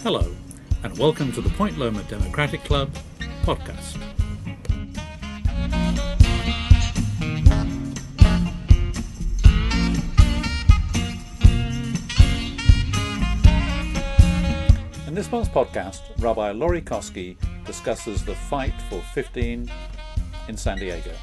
Hello, and welcome to the Point Loma Democratic Club podcast. In this month's podcast, Rabbi Laurie Coskey discusses the fight for 15 in San Diego.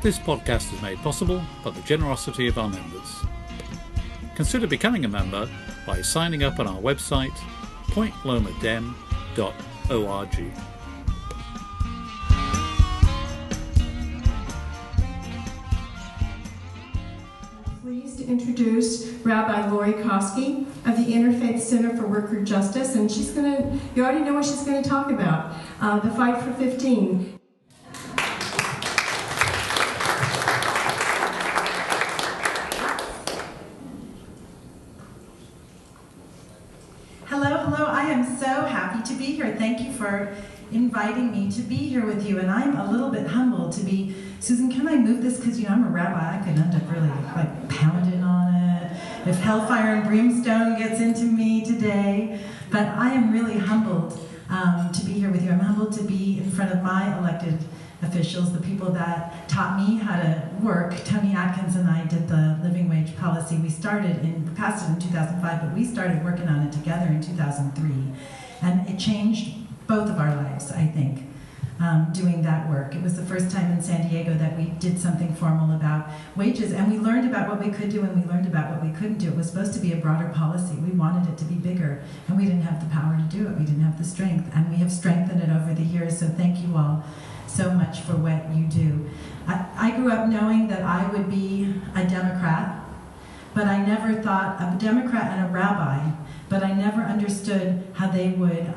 This podcast is made possible by the generosity of our members. Consider becoming a member by signing up on our website, pointlomadem.org. I'm pleased to introduce Rabbi Laurie Coskey of the Interfaith Center for Worker Justice, and you already know what she's going to talk about, the fight for 15. Hello, I am so happy to be here. Thank you for inviting me to be here with you, and I'm a little bit humbled to be, Susan, can I move this? Because, I'm a rabbi, I could end up really, pounding on it, if hellfire and brimstone gets into me today, but I am really humbled to be here with you. I'm humbled to be in front of my elected officials, the people that taught me how to work. Tony Atkins and I did the living wage policy. We passed it in 2005, but we started working on it together in 2003. And it changed both of our lives, I think, doing that work. It was the first time in San Diego that we did something formal about wages, and we learned about what we could do and we learned about what we couldn't do. It was supposed to be a broader policy. We wanted it to be bigger, and we didn't have the power to do it. We didn't have the strength, and we have strengthened it over the years, so thank you all so much for what you do. I grew up knowing that I would be a Democrat, but I never thought of a Democrat and a rabbi, but I never understood how they would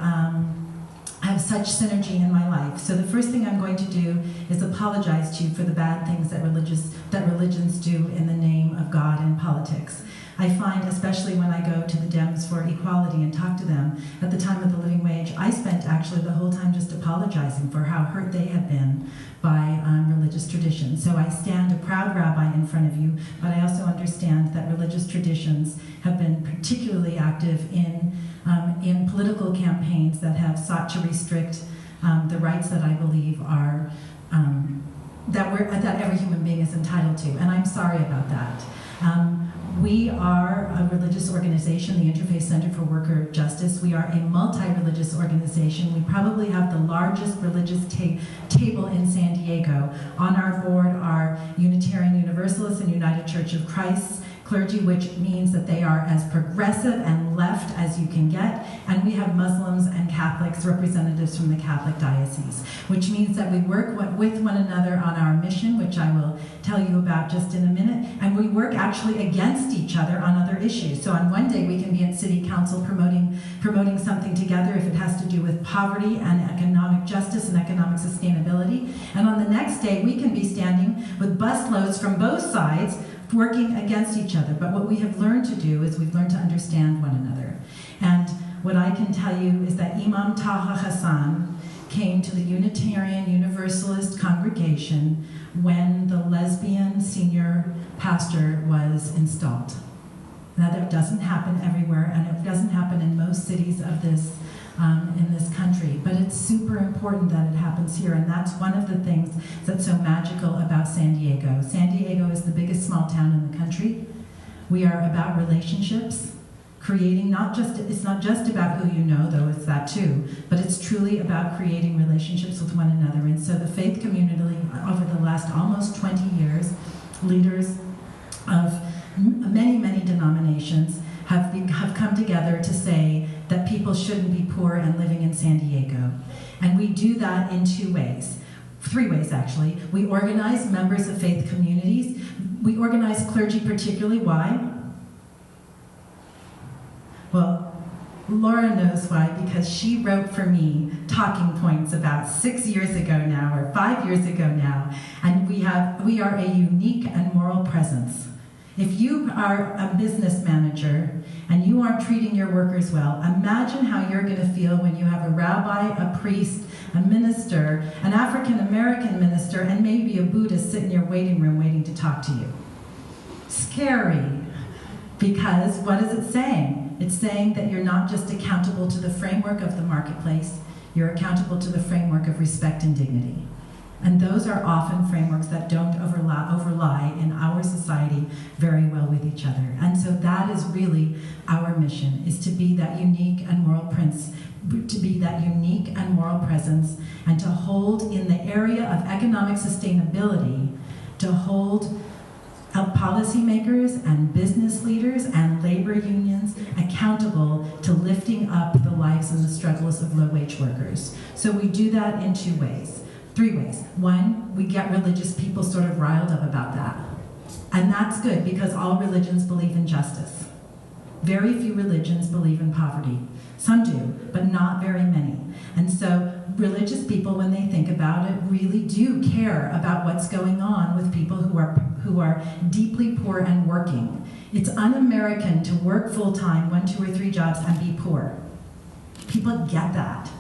have such synergy in my life. So the first thing I'm going to do is apologize to you for the bad things that religions do in the name of God in politics. I find, especially when I go to the Dems for equality and talk to them, at the time of the living wage, I spent actually the whole time just apologizing for how hurt they had been by religious tradition. So I stand a proud rabbi in front of you, but I also understand that religious traditions have been particularly active in political campaigns that have sought to restrict the rights that I believe are that every human being is entitled to, and I'm sorry about that. We are a religious organization, the Interfaith Center for Worker Justice. We are a multi-religious organization. We probably have the largest religious table in San Diego. On our board are Unitarian Universalists and United Church of Christ clergy, which means that they are as progressive and left as you can get, and we have Muslims and Catholics, representatives from the Catholic diocese, which means that we work with one another on our mission, which I will tell you about just in a minute, and we work actually against each other on other issues. So on one day we can be at City Council promoting something together if it has to do with poverty and economic justice and economic sustainability, and on the next day we can be standing with busloads from both sides working against each other. But what we have learned to do is we've learned to understand one another. And what I can tell you is that Imam Taha Hassan came to the Unitarian Universalist congregation when the lesbian senior pastor was installed. Now that doesn't happen everywhere, and it doesn't happen in most cities of this in this country, but it's super important that it happens here, and that's one of the things that's so magical about San Diego. San Diego is the biggest small town in the country. We are about relationships, creating it's not just about who you know, though it's that too, but it's truly about creating relationships with one another. And so the faith community, over the last almost 20 years, leaders of many denominations have come together to say that people shouldn't be poor and living in San Diego. And we do that in three ways actually. We organize members of faith communities. We organize clergy particularly. Why? Well, Laura knows why, because she wrote for me talking points about 6 years ago now, or 5 years ago now, and we are a unique and moral presence If you are a business manager and you aren't treating your workers well, imagine how you're going to feel when you have a rabbi, a priest, a minister, an African-American minister, and maybe a Buddhist sit in your waiting room waiting to talk to you. Scary. Because what is it saying? It's saying that you're not just accountable to the framework of the marketplace, you're accountable to the framework of respect and dignity. And those are often frameworks that don't overlie in our society very well with each other. And so that is really our mission, is to be that unique and moral presence, and to hold in the area of economic sustainability, to hold policymakers and business leaders and labor unions accountable to lifting up the lives and the struggles of low-wage workers. So we do that in three ways. One, we get religious people sort of riled up about that. And that's good, because all religions believe in justice. Very few religions believe in poverty. Some do, but not very many. And so religious people, when they think about it, really do care about what's going on with people who are deeply poor and working. It's un-American to work full-time, 1, 2, or 3 jobs, and be poor. People get that.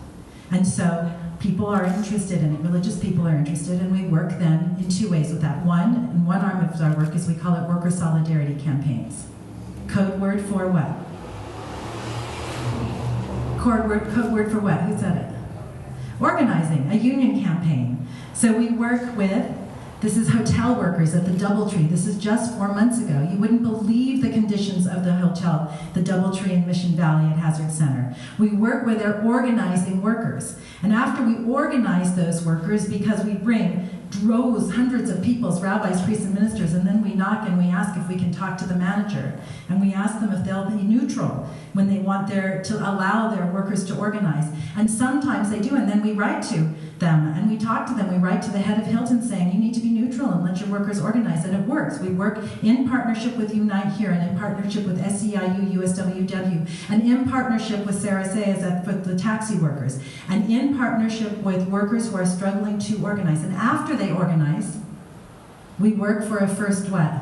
And so people are interested in it, religious people are interested, and we work then in 2 ways with that. One arm of our work is we call it worker solidarity campaigns. Code word for what? Code word for what? Who said it? Organizing, a union campaign. So we work with, this is hotel workers at the Doubletree. This is just 4 months ago. You wouldn't believe the conditions of the hotel, the Doubletree in Mission Valley at Hazard Center. We work with their organizing workers. And after we organize those workers, because we bring droves, hundreds of people, rabbis, priests, and ministers, and then we knock and we ask if we can talk to the manager. And we ask them if they'll be neutral when they want to allow their workers to organize. And sometimes they do, and then we write to them and we talk to them. We write to the head of Hilton saying, you need to be neutral and let your workers organize. And it works. We work in partnership with Unite Here, and in partnership with SEIU, USWW, and in partnership with Sarah Sayes with the taxi workers, and in partnership with workers who are struggling to organize. And after they organize, we work for a first what?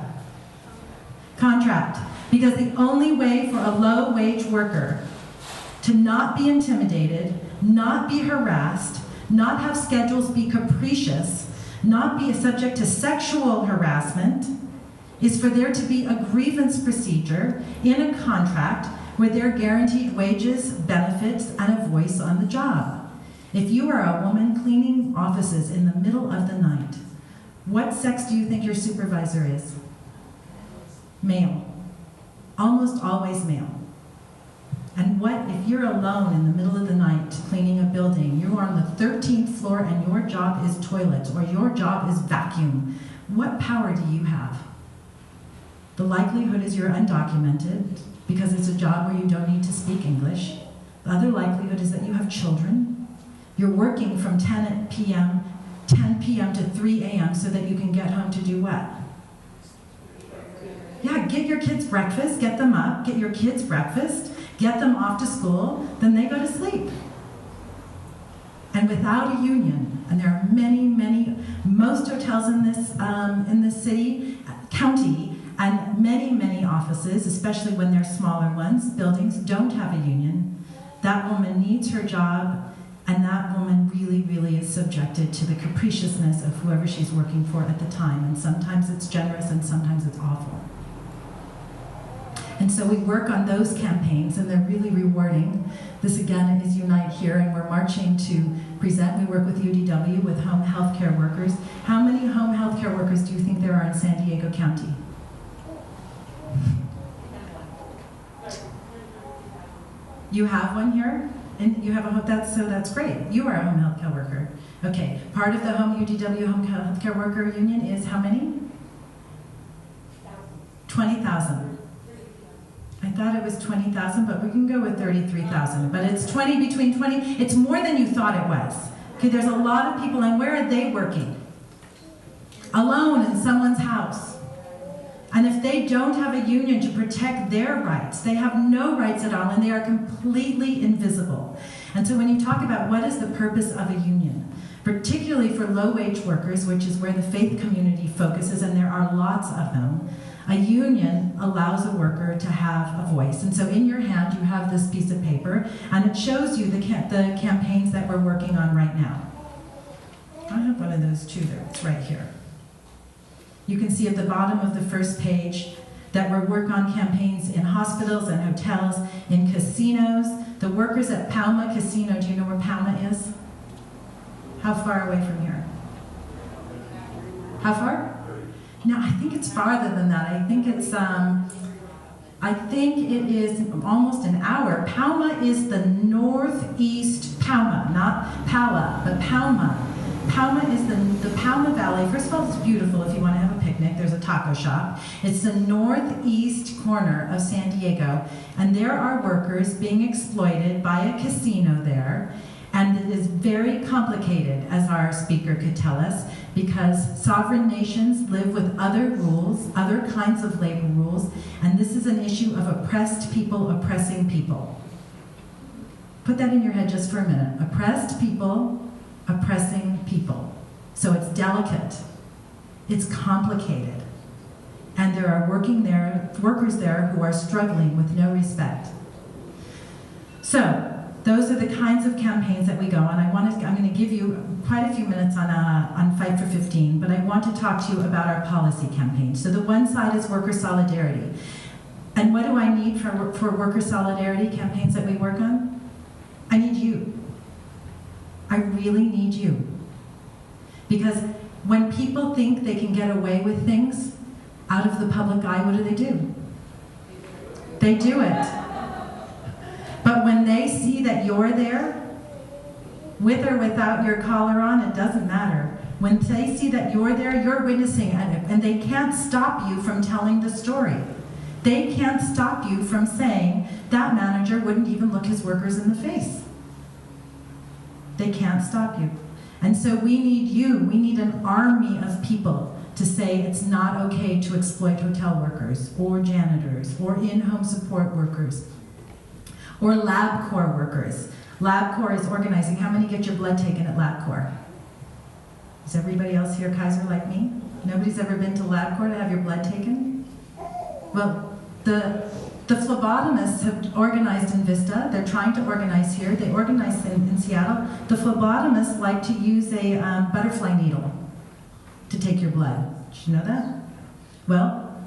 Contract. Because the only way for a low-wage worker to not be intimidated, not be harassed, not have schedules be capricious, not be subject to sexual harassment, is for there to be a grievance procedure in a contract where they're guaranteed wages, benefits, and a voice on the job. If you are a woman cleaning offices in the middle of the night, what sex do you think your supervisor is? Male. Almost always male. And what if you're alone in the middle of the night cleaning a building, you are on the 13th floor and your job is toilet, or your job is vacuum? What power do you have? The likelihood is you're undocumented, because it's a job where you don't need to speak English. The other likelihood is that you have children. You're working from 10 p.m. to 3 a.m. so that you can get home to do what? Yeah, get your kids breakfast, get them up, get your kids breakfast, get them off to school, then they go to sleep. And without a union, and there are many, most hotels in this city, county, and many offices, especially when they're smaller ones, buildings, don't have a union. That woman needs her job, and that woman really is subjected to the capriciousness of whoever she's working for at the time. And sometimes it's generous and sometimes it's awful. And so we work on those campaigns, and they're really rewarding. This again is Unite Here, and we're marching to present. We work with UDW, with home health care workers. How many home health care workers do you think there are in San Diego County? You have one here? And you have a that's great. You are a home health care worker. Okay, part of the UDW Home Health Care Worker Union is how many? 20,000. I thought it was 20,000, but we can go with 33,000. But it's between 20, it's more than you thought it was. Okay, there's a lot of people, and where are they working? Alone in someone's house. And if they don't have a union to protect their rights, they have no rights at all, and they are completely invisible. And so when you talk about what is the purpose of a union, particularly for low-wage workers, which is where the faith community focuses, and there are lots of them, A union allows a worker to have a voice. And so in your hand, you have this piece of paper, and it shows you the campaigns that we're working on right now. I have one of those too there. It's right here. You can see at the bottom of the first page that we work on campaigns in hospitals and hotels, in casinos. The workers at Palma Casino, do you know where Palma is? How far away from here? How far? No, I think it's farther than that. I think it is almost an hour. Palma is the northeast Palma, not Pala, but Palma. Palma is the Palma Valley. First of all, it's beautiful if you want to have a picnic. There's a taco shop. It's the northeast corner of San Diego, and there are workers being exploited by a casino there. And it is very complicated, as our speaker could tell us, because sovereign nations live with other rules, other kinds of labor rules, and this is an issue of oppressed people oppressing people. Put that in your head just for a minute. Oppressed people oppressing people. So it's delicate, it's complicated, and there are workers there who are struggling with no respect. So, those are the kinds of campaigns that we go on. I'm going to give you quite a few minutes on Fight for 15, but I want to talk to you about our policy campaign. So the one side is worker solidarity. And what do I need for worker solidarity campaigns that we work on? I need you. I really need you. Because when people think they can get away with things out of the public eye, what do? They do it. But when they see that you're there, with or without your collar on, it doesn't matter. When they see that you're there, you're witnessing it, and they can't stop you from telling the story. They can't stop you from saying, that manager wouldn't even look his workers in the face. They can't stop you. And so we need you. We need an army of people to say it's not okay to exploit hotel workers, or janitors, or in-home support workers, or LabCorp workers. LabCorp is organizing. How many get your blood taken at LabCorp? Is everybody else here Kaiser like me? Nobody's ever been to LabCorp to have your blood taken? Well, the phlebotomists have organized in Vista. They're trying to organize here. They organize in Seattle. The phlebotomists like to use a butterfly needle to take your blood. Did you know that? Well,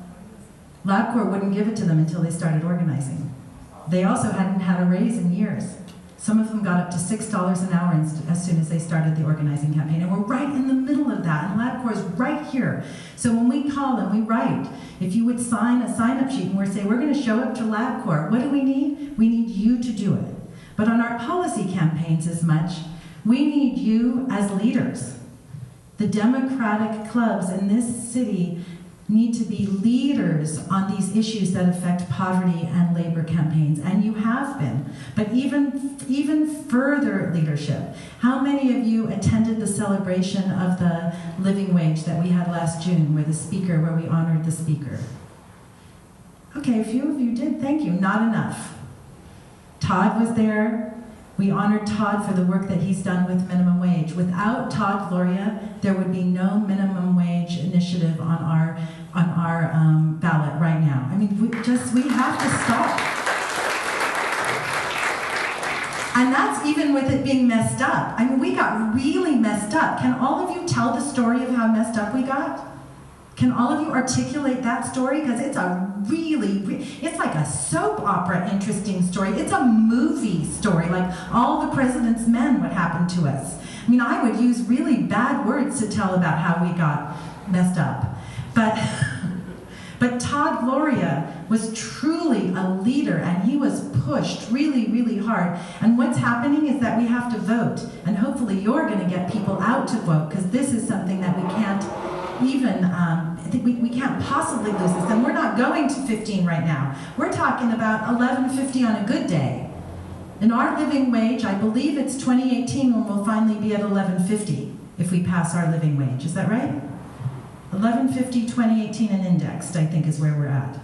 LabCorp wouldn't give it to them until they started organizing. They also hadn't had a raise in years. Some of them got up to $6 an hour as soon as they started the organizing campaign. And we're right in the middle of that, and LabCorp is right here. So when we call them, we write. If you would sign a sign-up sheet and we're saying, we're going to show up to LabCorp, what do we need? We need you to do it. But on our policy campaigns as much, we need you as leaders. The Democratic clubs in this city need to be leaders on these issues that affect poverty and labor campaigns, and you have been. But even further leadership. How many of you attended the celebration of the living wage that we had last June, where we honored the speaker? Okay, a few of you did, thank you, not enough. Todd was there. We honored Todd for the work that he's done with minimum wage. Without Todd Gloria, there would be no minimum wage initiative on our ballot right now. I mean, we have to stop. And that's even with it being messed up. I mean, we got really messed up. Can all of you tell the story of how messed up we got? Can all of you articulate that story? Because it's it's like a soap opera interesting story. It's a movie story, like All the President's Men, what happened to us. I mean, I would use really bad words to tell about how we got messed up. But Todd Gloria was truly a leader, and he was pushed really, really hard. And what's happening is that we have to vote, and hopefully you're going to get people out to vote, because this is something that we can't even, we can't possibly lose this. And we're not going to 15 right now. We're talking about 11.50 on a good day. In our living wage, I believe it's 2018 when we'll finally be at 11.50 if we pass our living wage. Is that right? 11.50, 2018, and indexed, I think, is where we're at.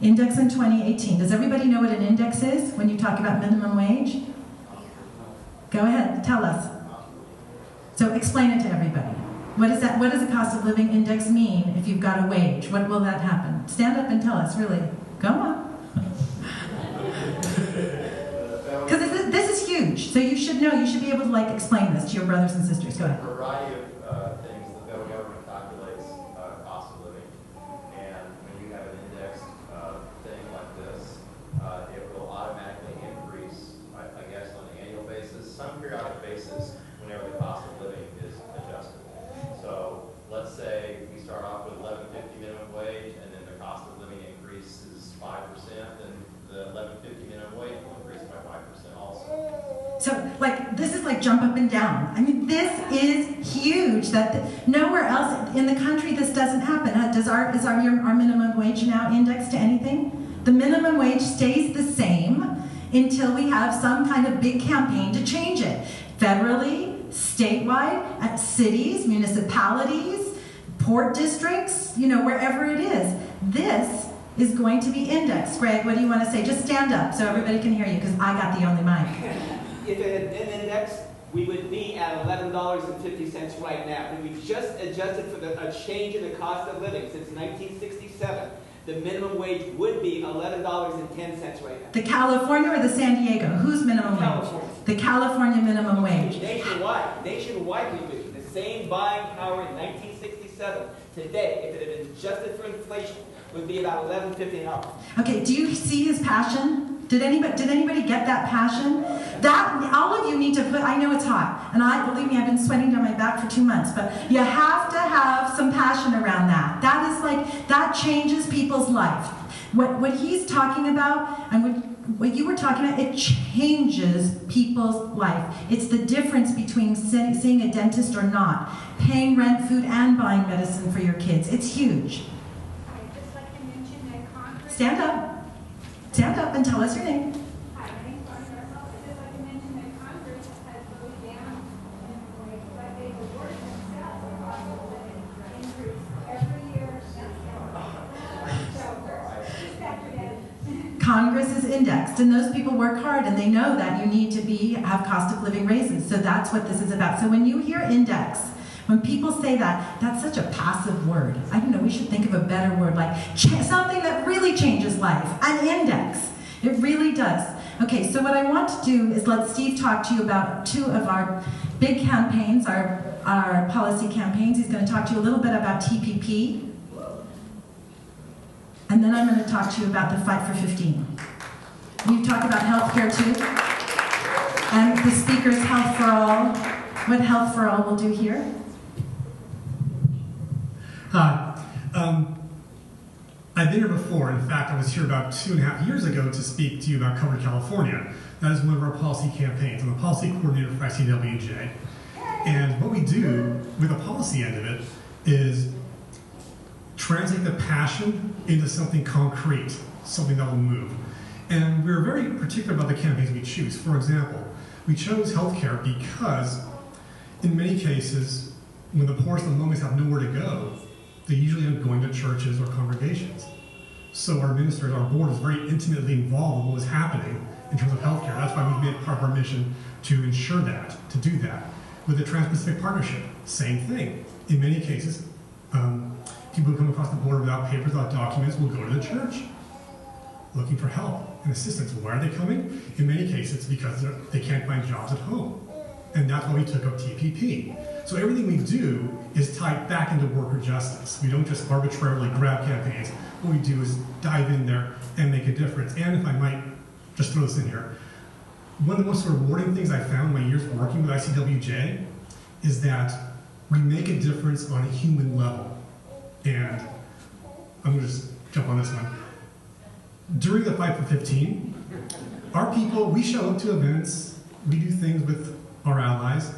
Index in 2018. Does everybody know what an index is when you talk about minimum wage? Go ahead, tell us. So explain it to everybody. What is that? What does a cost of living index mean if you've got a wage? What will that happen? Stand up and tell us, really. Go on. Because this is huge, so you should know. You should be able to explain this to your brothers and sisters. Go ahead. A variety of things the federal government calculates cost of living, and when you have an indexed thing like this, it will automatically increase, I guess, on an annual basis, some periodic basis, whenever the cost of living is adjusted. So let's say we start off with $11.50 minimum wage, and then the cost of living increases 5%, then the $11.50 minimum wage will increase by 5% also. So, this is jump up and down. I mean, this is huge. That nowhere else in the country this doesn't happen. Is our minimum wage now indexed to anything? The minimum wage stays the same until we have some kind of big campaign to change it. Federally, statewide, at cities, municipalities, port districts, wherever it is. This is going to be indexed. Greg, what do you want to say? Just stand up so everybody can hear you, because I got the only mic. If it had been indexed, we would be at $11.50 right now. And we've just adjusted for a change in the cost of living since 1967. The minimum wage would be $11.10 right now. The California or the San Diego? Whose minimum wage? California. The California minimum wage. Nationwide we would be. The same buying power in 1967. Today, if it had been adjusted for inflation, would be about $11.50 an hour. Okay, do you see his passion? Did anybody get that passion? That all of you need to put. I know it's hot, and believe me, I've been sweating down my back for 2 months. But you have to have some passion around that. That is that changes people's life. What he's talking about, and what you were talking about, it changes people's life. It's the difference between seeing a dentist or not, paying rent, food, and buying medicine for your kids. It's huge. I'd just like to mention that Congress... Stand up. Stand up and tell us your name. Hi, my name's Barbara. I'd just like to mention that Congress has voted down but they've awarded themselves a cost of living increase every year since then. So, just factor that in. Congress is indexed, and those people work hard, and they know that you need to have cost of living raises. So that's what this is about. So when you hear index, when people say that, that's such a passive word. I don't know, we should think of a better word, something that really changes life. An index. It really does. Okay, so what I want to do is let Steve talk to you about two of our big campaigns, our policy campaigns. He's going to talk to you a little bit about TPP. And then I'm going to talk to you about the Fight for 15. We've talked about healthcare too. And the speaker's Health for All. What Health for All will do here. Hi. I've been here before. In fact, I was here about 2.5 years ago to speak to you about Covered California. That is one of our policy campaigns. I'm the policy coordinator for ICWJ. And what we do with the policy end of it is translate the passion into something concrete, something that will move. And we're very particular about the campaigns we choose. For example, we chose healthcare because in many cases, when the poorest and lowest have nowhere to go, they usually end up going to churches or congregations. So our ministers, our board is very intimately involved in what was happening in terms of healthcare. That's why we've made part of our mission to ensure that, to do that. With the Trans-Pacific Partnership, same thing. In many cases, people who come across the border without papers, without documents, will go to the church looking for help and assistance. Why are they coming? In many cases, it's because they can't find jobs at home. And that's why we took up TPP. So everything we do is tied back into worker justice. We don't just arbitrarily grab campaigns. What we do is dive in there and make a difference. And if I might just throw this in here, one of the most rewarding things I found in my years working with ICWJ is that we make a difference on a human level. And I'm going to just jump on this one. During the Fight for 15, our people, we show up to events, we do things with our allies,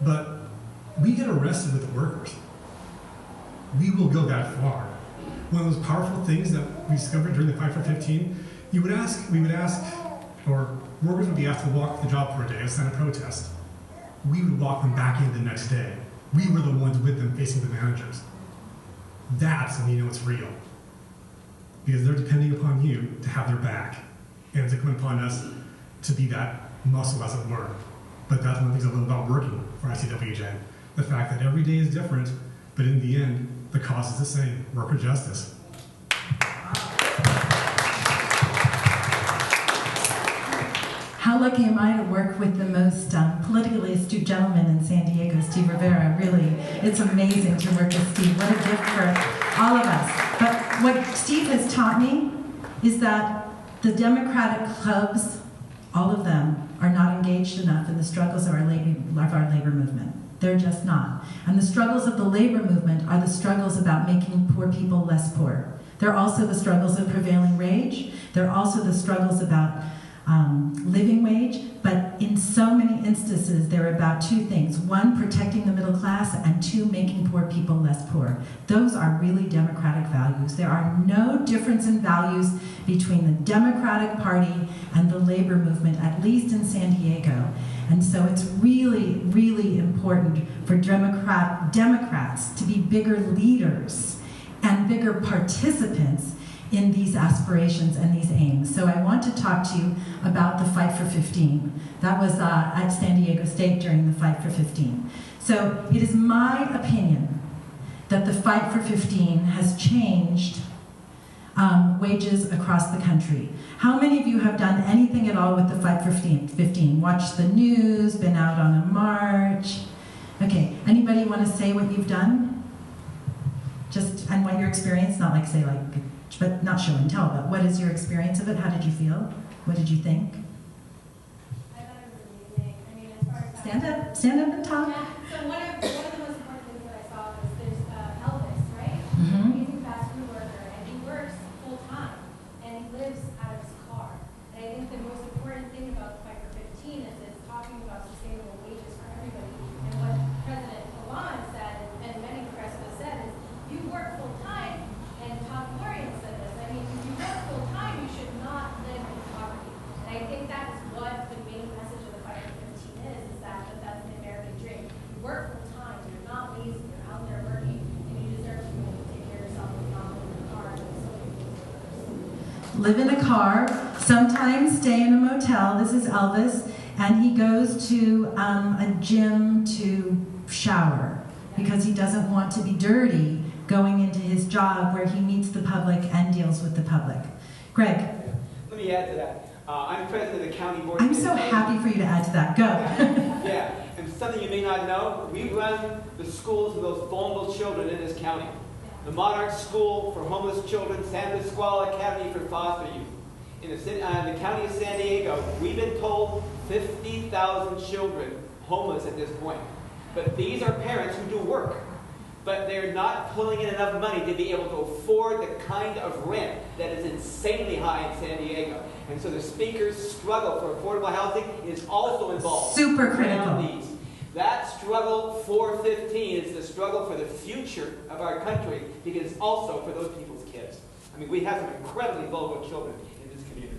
but we get arrested with workers. We will go that far. One of those powerful things that we discovered during the Fight for 15, we would ask, or workers would be asked to walk the job for a day and sign a protest. We would walk them back in the next day. We were the ones with them facing the managers. That's when you know it's real. Because they're depending upon you to have their back, and it's incumbent upon us to be that muscle, as it were. But that's one of the things I love about working for ICWJ. the fact that every day is different, but in the end, the cause is the same, worker justice. How lucky am I to work with the most politically astute gentleman in San Diego, Steve Rivera. Really, it's amazing to work with Steve. What a gift for all of us. But what Steve has taught me is that the Democratic clubs, all of them, are not engaged enough in the struggles of our labor movement. They're just not. And the struggles of the labor movement are the struggles about making poor people less poor. They're also the struggles of prevailing wage. They're also the struggles about living wage, but in so many instances, they're about two things. One, protecting the middle class, and two, making poor people less poor. Those are really democratic values. There are no difference in values between the Democratic Party and the labor movement, at least in San Diego. And so it's really, really important for Democrats to be bigger leaders and bigger participants in these aspirations and these aims. So I want to talk to you about the Fight for 15. That was at San Diego State during the Fight for 15. So it is my opinion that the Fight for 15 has changed wages across the country. How many of you have done anything at all with the Fight for 15? Watched the news, been out on a march? Okay, anybody want to say what you've done? Just, and what your experience, not like say like, but not show and tell, but what is your experience of it? How did you feel? What did you think? I thought it was amazing. I mean, as far as Stand up and talk. Yeah. So one of the most important things that I saw was there's Elvis, right? Mhm. Amazing fast food worker, and he works full time, and he lives out of his car. And I think the most important thing about the Fight for 15 is it's talking about sustainable wages for everybody. And what President Obama said, and many progressives said, is you work full time, and Tom Florian said this. I mean, if you work full time, you should not live in poverty. And I think that is what the main message of the Fight for 15 is that that's the American dream. You work full time, you're not lazy, you're out there working, and you deserve to be able to take care of yourself and not live in a car. And so many people deserve. Live in a car, sometimes stay in a motel. This is Elvis, and he goes to a gym to shower because he doesn't want to be dirty going into his job where he meets the public and deals with the public. Greg. Let me add to that. I'm president of the county board. I'm so happy for you to add to that. Go. Yeah, and something you may not know, we run the schools of those vulnerable children in this county. The Monarch School for Homeless Children, San Pasquale Academy for Foster Youth. In the county of San Diego, we've been told 50,000 children homeless at this point. But these are parents who do work. But they're not pulling in enough money to be able to afford the kind of rent that is insanely high in San Diego. And so the speaker's struggle for affordable housing is also involved. Super critical. These. That struggle for 15 is the struggle for the future of our country, because it's also for those people's kids. I mean, we have some incredibly vulnerable children in this community.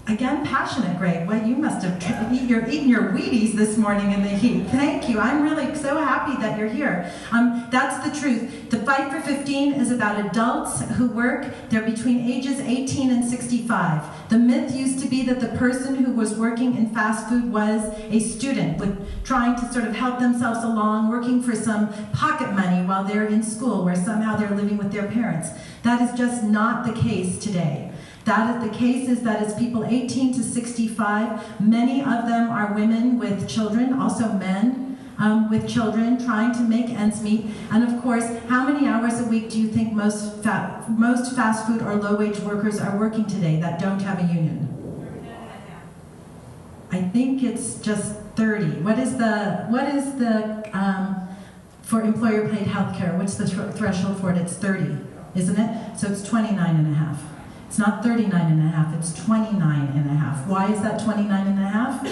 Again, passionate, Greg. Well, you must have eaten your Wheaties this morning in the heat. Thank you. I'm really so happy that you're here. That's the truth. The Fight for 15 is about adults who work. They're between ages 18 and 65. The myth used to be that the person who was working in fast food was a student, trying to sort of help themselves along, working for some pocket money while they're in school, where somehow they're living with their parents. That is just not the case today. That is the case is that it's people 18 to 65. Many of them are women with children, also men with children, trying to make ends meet. And of course, how many hours a week do you think most fast food or low-wage workers are working today that don't have a union? I think it's just 30. What is the for employer-paid health care? What's the threshold for it? It's 30, isn't it? So it's 29 and a half. It's not 39 and a half, it's 29 and a half. Why is that 29 and a half?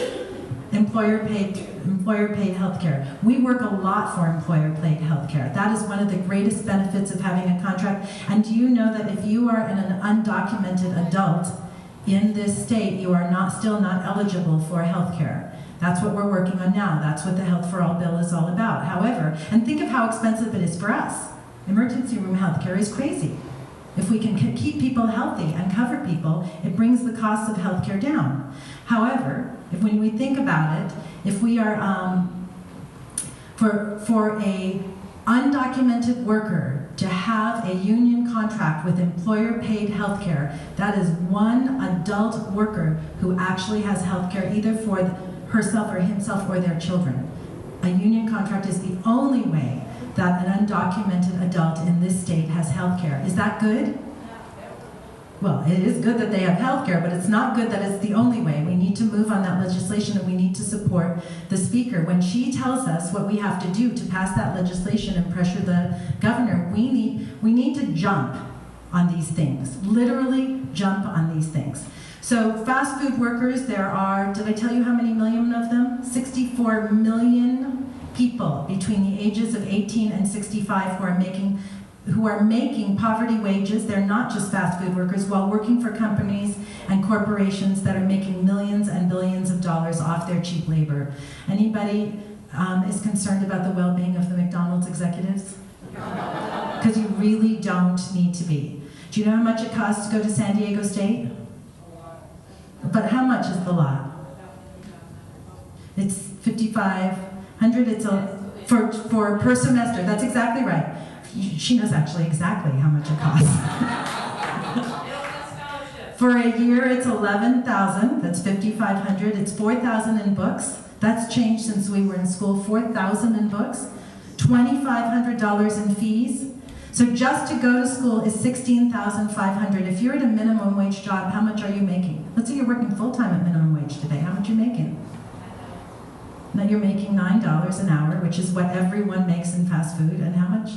Employer-paid health care. We work a lot for employer-paid health care. That is one of the greatest benefits of having a contract. And do you know that if you are an undocumented adult in this state, you are still not eligible for health care? That's what we're working on now. That's what the Health for All bill is all about. However, and think of how expensive it is for us. Emergency room health care is crazy. If we can keep people healthy and cover people, it brings the cost of healthcare down. However, When we think about it, if we are, for a undocumented worker to have a union contract with employer-paid health care, that is one adult worker who actually has health care either for herself or himself or their children. A union contract is the only way that an undocumented adult in this state has health care. Is that good? Well, it is good that they have health care, but it's not good that it's the only way. We need to move on that legislation, and we need to support the speaker. When she tells us what we have to do to pass that legislation and pressure the governor, we need to jump on these things, literally jump on these things. So fast food workers, there are, did I tell you how many million of them? 64 million people between the ages of 18 and 65 who are making poverty wages. They're not just fast food workers, while working for companies and corporations that are making millions and billions of dollars off their cheap labor. Anybody is concerned about the well-being of the McDonald's executives? Because you really don't need to be. Do you know how much it costs to go to San Diego State? But how much is the lot? It's $5,500. It's for per semester. That's exactly right. She knows actually exactly how much it costs. For a year, it's $11,000. That's $5,500. It's $4,000 in books. That's changed since we were in school. $4,000 in books. $2,500 in fees. So just to go to school is $16,500. If you're at a minimum wage job, how much are you making? Let's say you're working full-time at minimum wage today. How much are you making? Now you're making $9 an hour, which is what everyone makes in fast food. And how much?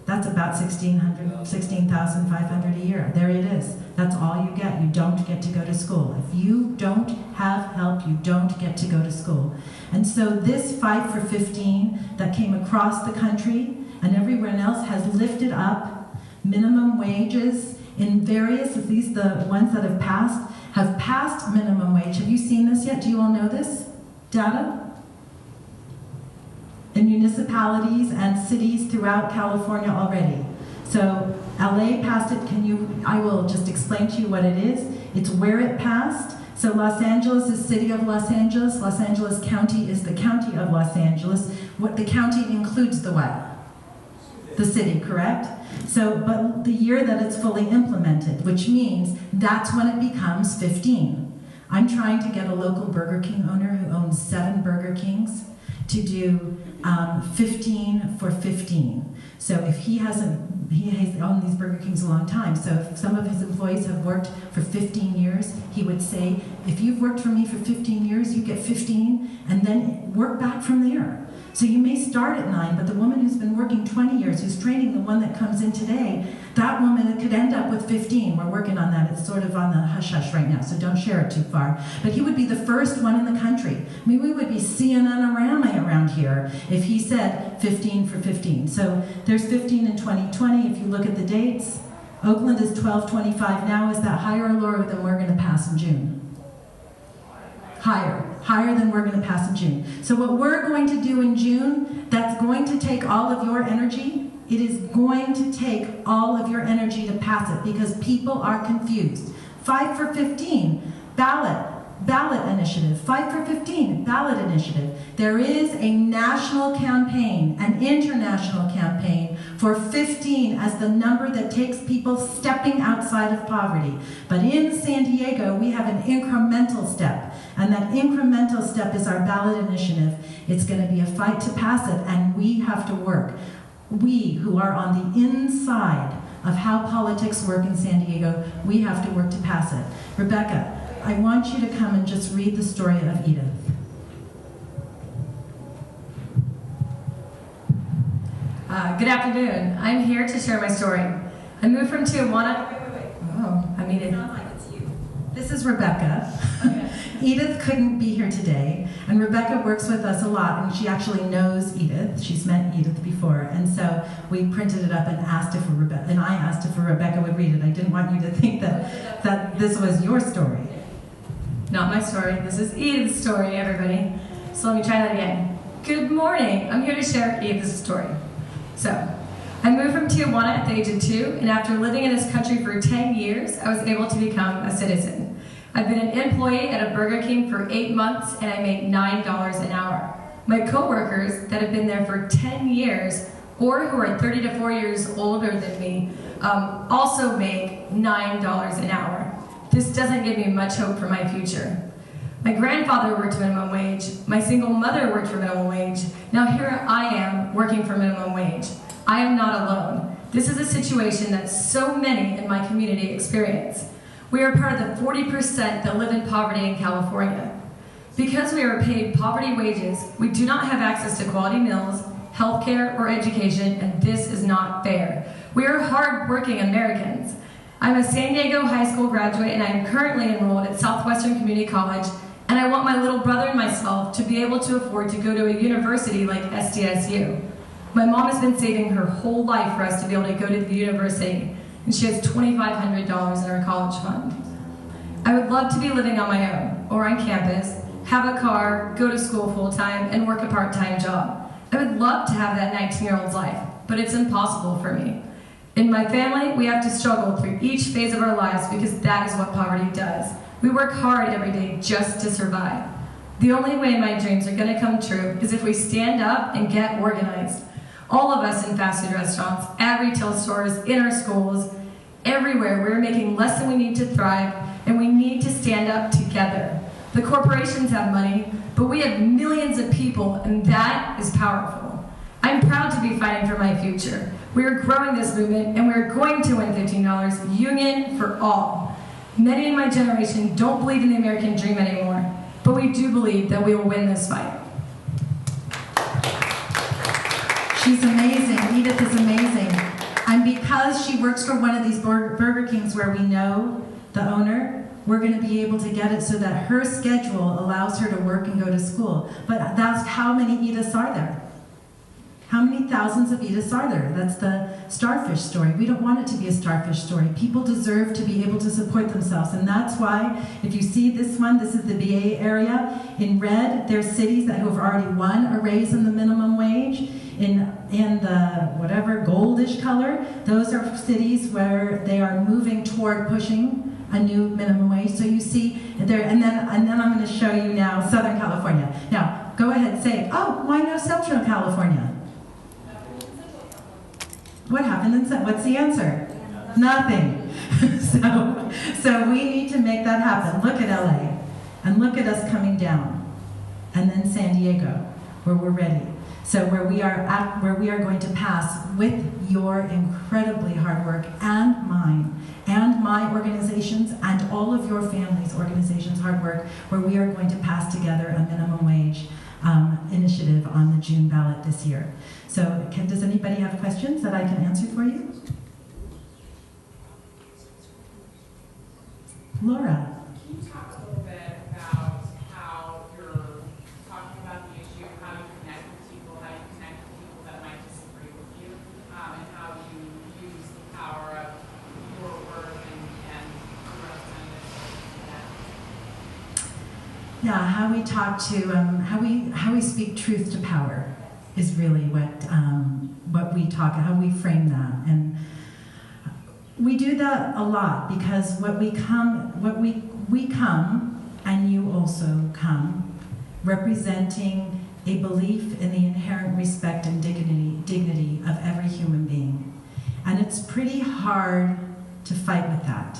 That's about $16,500 a year. There it is. That's all you get. You don't get to go to school. If you don't have help, you don't get to go to school. And so this 5 for 15 that came across the country and everywhere else has lifted up minimum wages in various of these, the ones that have passed minimum wage. Have you seen this yet? Do you all know this data? In municipalities and cities throughout California already. So LA passed it. I will just explain to you what it is. It's where it passed. So Los Angeles is city of Los Angeles. Los Angeles County is the county of Los Angeles. What the county includes the what? The city, correct? So, but the year that it's fully implemented, which means that's when it becomes 15. I'm trying to get a local Burger King owner who owns 7 Burger Kings to do 15 for 15. So if he has owned these Burger Kings a long time, so if some of his employees have worked for 15 years, he would say, if you've worked for me for 15 years, you get 15, and then work back from there. So you may start at 9, but the woman who's been working 20 years, who's training the one that comes in today, that woman could end up with 15. We're working on that. It's sort of on the hush-hush right now, so don't share it too far. But he would be the first one in the country. I mean, we would be CNN-orama around here if he said 15 for 15. So there's 15 in 2020. If you look at the dates, Oakland is 1225 now. Is that higher or lower than we're going to pass in June? Higher than we're going to pass in June. So what we're going to do in June, that's going to take all of your energy. It is going to take all of your energy to pass it because people are confused. 5 for 15, ballot initiative. 5 for 15, ballot initiative. There is a national campaign, an international campaign for 15 as the number that takes people stepping outside of poverty. But in San Diego, we have an incremental step. And that incremental step is our ballot initiative. It's going to be a fight to pass it, and we have to work. We who are on the inside of how politics work in San Diego, we have to work to pass it. Rebecca, I want you to come and just read the story of Edith. Good afternoon. I'm here to share my story. I moved from Tijuana. Wait. Oh, I mean, It's not like it's you. this is Rebecca. Okay. Edith couldn't be here today, and Rebecca works with us a lot, and she actually knows Edith. She's met Edith before, and so we printed it up and asked if I asked if Rebecca would read it. I didn't want you to think that this was your story. Not my story. This is Edith's story, everybody. So let me try that again. Good morning. I'm here to share Edith's story. So, I moved from Tijuana at the age of 2, and after living in this country for 10 years, I was able to become a citizen. I've been an employee at a Burger King for 8 months and I make $9 an hour. My coworkers that have been there for 10 years or who are 30 to 40 years older than me also make $9 an hour. This doesn't give me much hope for my future. My grandfather worked minimum wage. My single mother worked for minimum wage. Now here I am working for minimum wage. I am not alone. This is a situation that so many in my community experience. We are part of the 40% that live in poverty in California. Because we are paid poverty wages, we do not have access to quality meals, healthcare, or education, and this is not fair. We are hard-working Americans. I'm a San Diego high school graduate and I am currently enrolled at Southwestern Community College, and I want my little brother and myself to be able to afford to go to a university like SDSU. My mom has been saving her whole life for us to be able to go to the university, and she has $2,500 in her college fund. I would love to be living on my own, or on campus, have a car, go to school full-time, and work a part-time job. I would love to have that 19-year-old's life, but it's impossible for me. In my family, we have to struggle through each phase of our lives because that is what poverty does. We work hard every day just to survive. The only way my dreams are going to come true is if we stand up and get organized. All of us in fast food restaurants, at retail stores, in our schools, everywhere, we're making less than we need to thrive, and we need to stand up together. The corporations have money, but we have millions of people, and that is powerful. I'm proud to be fighting for my future. We are growing this movement, and we are going to win $15, union for all. Many in my generation don't believe in the American dream anymore, but we do believe that we will win this fight. She's amazing. Edith is amazing. And because she works for one of these Burger Kings where we know the owner, we're going to be able to get it so that her schedule allows her to work and go to school. But that's how many Ediths are there? How many thousands of Ediths are there? That's the starfish story. We don't want it to be a starfish story. People deserve to be able to support themselves. And that's why, if you see this one, this is the BA area. In red, there's cities that have already won a raise in the minimum wage. In the whatever goldish color, those are cities where they are moving toward pushing a new minimum wage. So you see there, and then I'm going to show you now Southern California. Now, go ahead and say, oh, why no Central California? What happened in what's the answer? Nothing. So we need to make that happen. Look at LA, and look at us coming down, and then San Diego, where we're ready. So where we are going to pass with your incredibly hard work and mine and my organizations and all of your family's organizations' hard work, where we are going to pass together a minimum wage initiative on the June ballot this year. So does anybody have questions that I can answer for you? Laura. Can you talk a little bit about how you're talking about the issue, how you connect with people, how you connect with people that might disagree with you, and how you use the power of your work and your representatives? Yeah, how we talk to, how we speak truth to power is really what we talk, how we frame that. And we do that a lot because we come, and you also come, representing a belief in the inherent respect and dignity of every human being. And it's pretty hard to fight with that.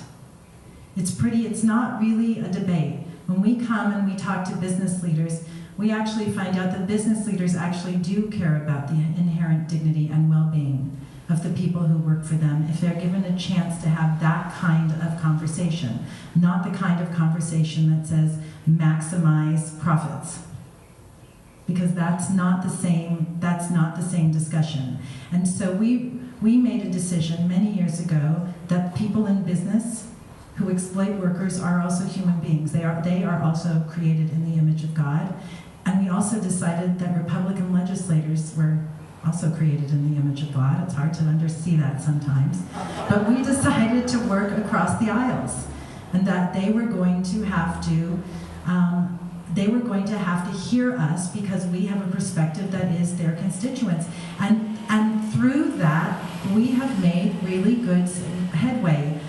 It's not really a debate. When we come and we talk to business leaders, we actually find out that business leaders actually do care about the inherent dignity and well-being of the people who work for them if they're given a chance to have that kind of conversation, not the kind of conversation that says maximize profits. Because that's not the same discussion. And so we made a decision many years ago that people in business who exploit workers are also human beings. They are also created in the image of God. And we also decided that Republican legislators were also created in the image of God. It's hard to see that sometimes. But we decided to work across the aisles, and that they were going to have to hear us because we have a perspective that is their constituents. And through that, we have made really good headway.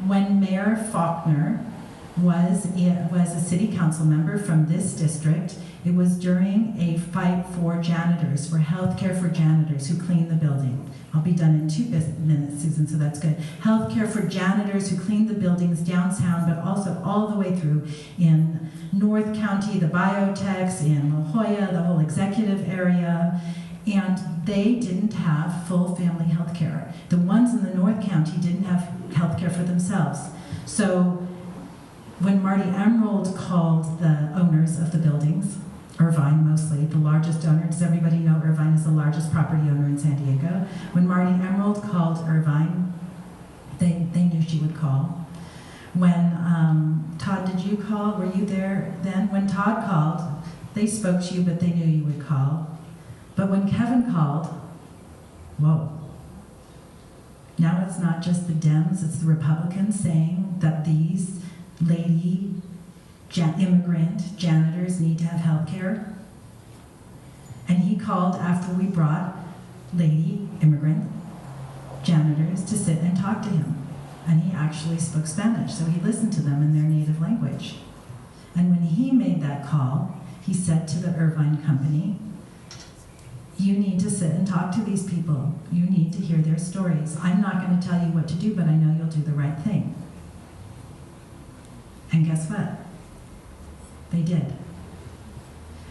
When Mayor Faulkner was a city council member from this district. It was during a fight for janitors, for health care for janitors who clean the building. I'll be done in 2 minutes, Susan, so that's good. Health care for janitors who clean the buildings downtown, but also all the way through in North County, the biotechs, in La Jolla, the whole executive area. And they didn't have full family health care. The ones in the North County didn't have health care for themselves. So when Marty Emerald called the owners of the buildings, Irvine mostly, the largest owner, does everybody know Irvine is the largest property owner in San Diego? When Marty Emerald called Irvine, they knew she would call. When, Todd, did you call? Were you there then? When Todd called, they spoke to you, but they knew you would call. But when Kevin called, whoa. Now it's not just the Dems, it's the Republicans saying that these lady immigrant janitors need to have health care. And he called after we brought lady immigrant janitors to sit and talk to him. And he actually spoke Spanish, so he listened to them in their native language. And when he made that call, he said to the Irvine company, you need to sit and talk to these people. You need to hear their stories. I'm not going to tell you what to do, but I know you'll do the right thing. And guess what? They did.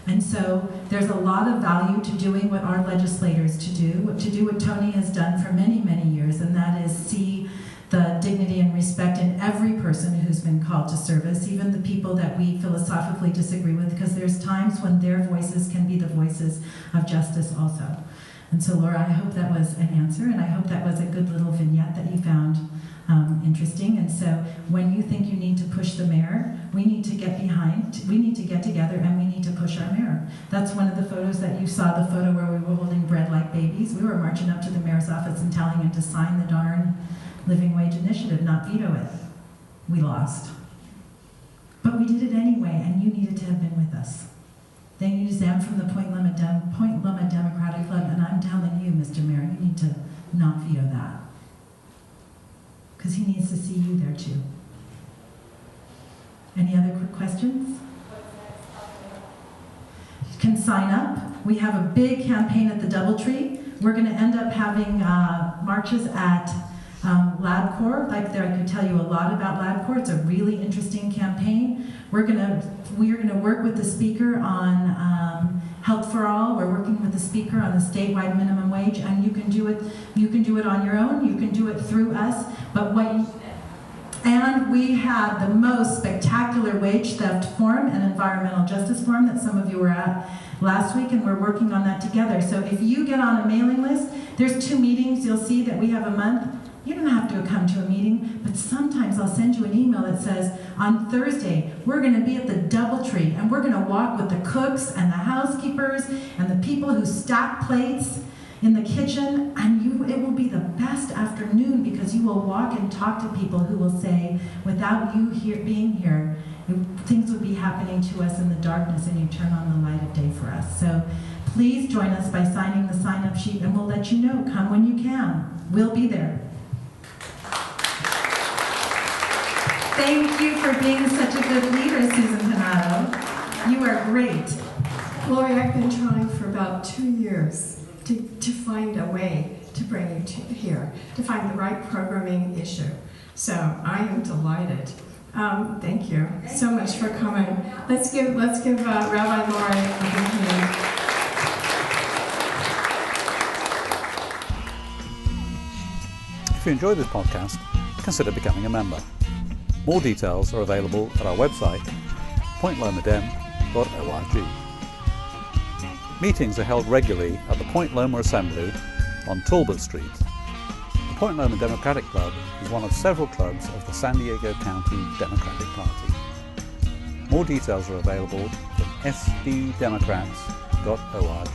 And so there's a lot of value to doing what our legislators to do what Tony has done for many, many years, and that is see the dignity and respect in every person who's been called to service, even the people that we philosophically disagree with, because there's times when their voices can be the voices of justice also. And so, Laura, I hope that was an answer, and I hope that was a good little vignette that you found interesting. And so when you think you need to push the mayor, we need to get together and we need to push our mayor. That's one of the photos that you saw, the photo where we were holding bread like babies. We were marching up to the mayor's office and telling him to sign the darn living wage initiative, not veto it. We lost. But we did it anyway, and you needed to have been with us. Thank you to Sam from the Point Loma Democratic Club, and I'm telling you, Mr. Mayor, you need to not veto that. Because he needs to see you there too. Any other quick questions? You can sign up. We have a big campaign at the Doubletree. We're going to end up having marches at LabCorp. Like there, I could tell you a lot about LabCorp. It's a really interesting campaign. We're gonna work with the speaker on Health for All. We're working with the speaker on the statewide minimum wage, and you can do it. You can do it on your own. You can do it through us. But and we had the most spectacular wage theft forum and environmental justice forum that some of you were at last week, and we're working on that together. So if you get on a mailing list, there's 2 meetings you'll see that we have a month. You don't have to come to a meeting, but sometimes I'll send you an email that says, on Thursday, we're going to be at the Doubletree, and we're going to walk with the cooks and the housekeepers and the people who stack plates in the kitchen, and it will be the best afternoon because you will walk and talk to people who will say, without you being here, things would be happening to us in the darkness, and you turn on the light of day for us. So please join us by signing the sign-up sheet, and we'll let you know. Come when you can. We'll be there. Thank you for being such a good leader, Susan Panado. You are great. Laurie, I've been trying for about 2 years to find a way to bring you here, to find the right programming issue. So I am delighted. Thank you so much for coming. Let's give Rabbi Laurie a big hand. If you enjoyed this podcast, consider becoming a member. More details are available at our website, pointlomadem.org. Meetings are held regularly at the Point Loma Assembly on Talbot Street. The Point Loma Democratic Club is one of several clubs of the San Diego County Democratic Party. More details are available at sddemocrats.org.